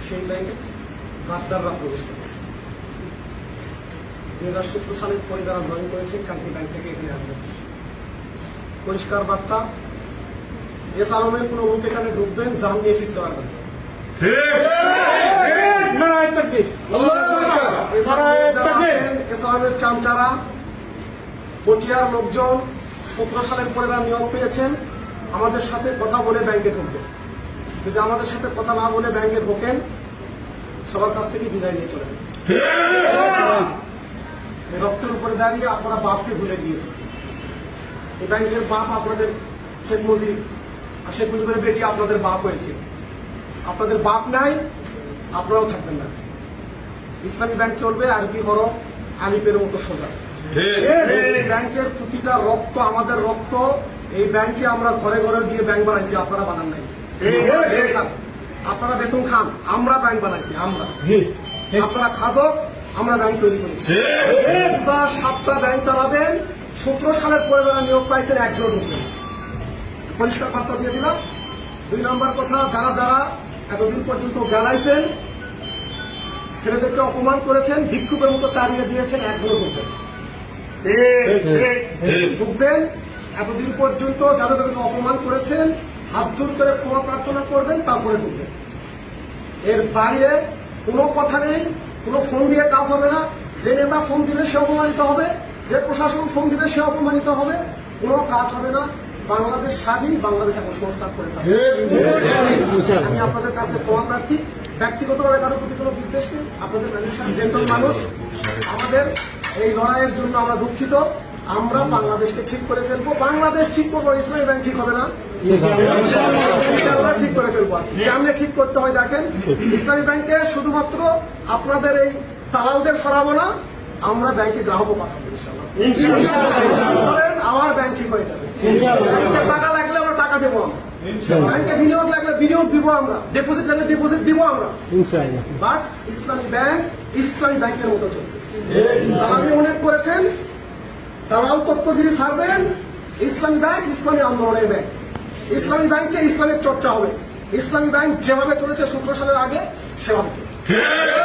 সেই ব্যাংকে গাদ্দাররা প্রবেশ করেছে। 2017 সালের পরে যারা জয়েন করেছে কান্ট্রি ব্যাংক থেকে এখানে আসবেন। পরিষ্কার বার্তা, এস আলমের কোনো মুখ এখানে ঢুকবেন, জান নিয়ে ফিরতে পারবেন। এস আলমের চামচারা পটিয়ার লোকজন 17 সালের পরে নিয়োগ পেয়েছেন, আমাদের সাথে কথা বলে ব্যাংকে ঢুকবেন। যদি আমাদের সাথে কথা না বলে ব্যাংকে ঢোকেন, সবার কাছ থেকে বিদায় নিয়ে চলে যাবেন। রক্তের উপরে দাঁড়িয়ে আপনারা বাপকে ভুলে গিয়েছেন। এই ব্যাংকের বাপ আপনাদের শেখ মুজিব, আর শেখ মুজিবের বেটি আপনাদের বাপ হয়েছে। আপনাদের বাপ নাই, আপনারাও থাকবেন না। ইসলামী ব্যাংক চলবে আরবি হরফ আলিফের মতো সোজা। ব্যাংকের প্রতিটা রক্ত আমাদের রক্ত। এই ব্যাংকে আমরা ঘরে ঘরে গিয়ে ব্যাংক বানাইছি, আপনারা বানান নাই। আপনারা বেতন খান, আমরা ব্যাংক বানাইছি। আমরা আপনারা খাদক, আমরা ব্যাংক তৈরি করেছি। 7টা ব্যাংক চালাবেন। 17 সালের পরে যারা নিয়োগ পাইছেন একজন ঢুকবেন। পরিষ্কার বার্তা দিয়ে দিলাম। 2 নম্বর কথা, যারা যারা এতদিন পর্যন্ত গালাইছেন, ছেলেদেরকে অপমান করেছেন, ভিক্ষুকের মতো তাড়িয়ে দিয়েছেন, একজনও ঢুকবেন। ঢুকবেন। এতদিন পর্যন্ত যারা যাদেরকে অপমান করেছেন হাত জোর করে ক্ষমা প্রার্থনা করবেন, তারপরে ঢুকবেন। এর বাইরে কোনো কথা নেই, কোনো ফোন দিয়ে কাজ হবে না। যে নেতা ফোন দিলে সে অপমানিত হবে, যে প্রশাসন ফোন দিলে সে অপমানিত হবে। কোনো কাজ হবে না। বাংলাদেশ স্বাধীন, বাংলাদেশ এখন সংস্কার করেছে। আমি আপনাদের কাছে ক্ষমা প্রার্থী। ব্যক্তিগতভাবে কারোর প্রতি কোনো বিদ্বেষ নেই। আপনাদের জেন্টল মানুষ। আমাদের এই লড়াইয়ের জন্য আমরা দুঃখিত। আমরা বাংলাদেশকে ঠিক করে ফেলবো। বাংলাদেশ ঠিক করবো, ইসলামী ব্যাংক ঠিক হবে না। আমরা ঠিক করে ফেলবো। কেমনে ঠিক করতে হয় দেখেন। ইসলামী ব্যাংকে শুধুমাত্র আপনাদের এই দালালদের সরাবো না, আমরা ব্যাংকে গ্রাহকও পাঠাবো। আমার ব্যাংক ঠিক হয়ে যাবে। ব্যাংকে টাকা লাগলে আমরা টাকা দেবো, ব্যাংকে বিনিয়োগ লাগলে বিনিয়োগ দিব, আমরা ডিপোজিট লাগলে ডিপোজিট দিব আমরা। বাট ইসলামী ব্যাংকের মতো চলবে। দালালি অনেক করেছেন, দালাল তত্ত্বগিরি ছাড়বেন। ইসলামী ব্যাংক ইসলামী আন্দোলনের ব্যাংক। ইসলামী ব্যাংকে ইসলামের চর্চা হবে। ইসলামী ব্যাংক যেভাবে চলেছে 17 সালের আগে সেভাবে চলবে।